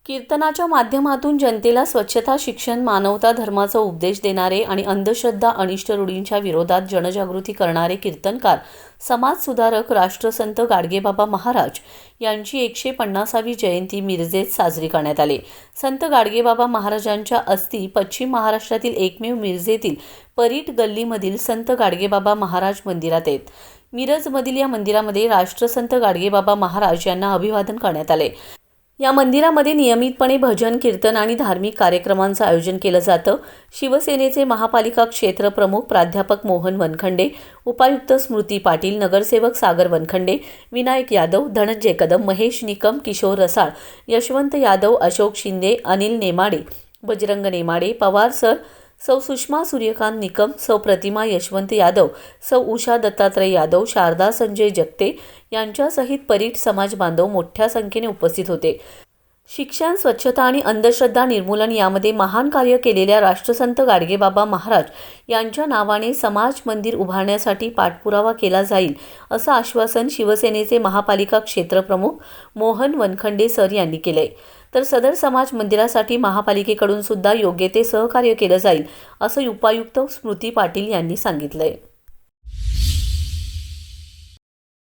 कीर्तनाच्या माध्यमातून जनतेला स्वच्छता, शिक्षण, मानवता, धर्माचा उपदेश देणारे आणि अंधश्रद्धा, अनिष्ट रूढींच्या विरोधात जनजागृती करणारे कीर्तनकार, समाजसुधारक राष्ट्रसंत गाडगेबाबा महाराज यांची 150वी जयंती मिरजेत साजरी करण्यात आली। संत गाडगेबाबा महाराजांच्या अस्थी पश्चिम महाराष्ट्रातील एकमेव मिरजेतील परीट गल्लीमधील संत गाडगेबाबा महाराज मंदिरात आहेत। मिरजमधील या मंदिरामध्ये राष्ट्रसंत गाडगेबाबा महाराज यांना अभिवादन करण्यात आले। या मंदिरामध्ये नियमितपणे भजन, कीर्तन आणि धार्मिक कार्यक्रमांचं आयोजन केलं जातं। शिवसेनेचे महापालिका क्षेत्र प्रमुख प्राध्यापक मोहन वनखंडे, उपायुक्त स्मृती पाटील, नगरसेवक सागर वनखंडे, विनायक यादव, धनंजय कदम, महेश निकम, किशोर रसाळ, यशवंत यादव, अशोक शिंदे, अनिल नेमाडे, बजरंग नेमाडे, पवार सर, सौ सुषमा सूर्यकांत निकम, सौ प्रतिमा यशवंत यादव, सौ उषा दत्तात्रय यादव, शारदा संजय जगते यांच्यासहित परीट समाज बांधव मोठ्या संख्येने उपस्थित होते। शिक्षण, स्वच्छता आणि अंधश्रद्धा निर्मूलन यामध्ये महान कार्य केलेल्या राष्ट्रसंत गाडगेबाबा महाराज यांच्या नावाने समाज मंदिर उभारण्यासाठी पाठपुरावा केला जाईल, असं आश्वासन शिवसेनेचे महापालिका क्षेत्रप्रमुख मोहन वनखंडे सर यांनी केले। तर सदर समाज मंदिरासाठी महापालिकेकडून सुद्धा योग्य ते सहकार्य केलं जाईल, असं उपायुक्त स्मृती पाटील यांनी सांगितलंय।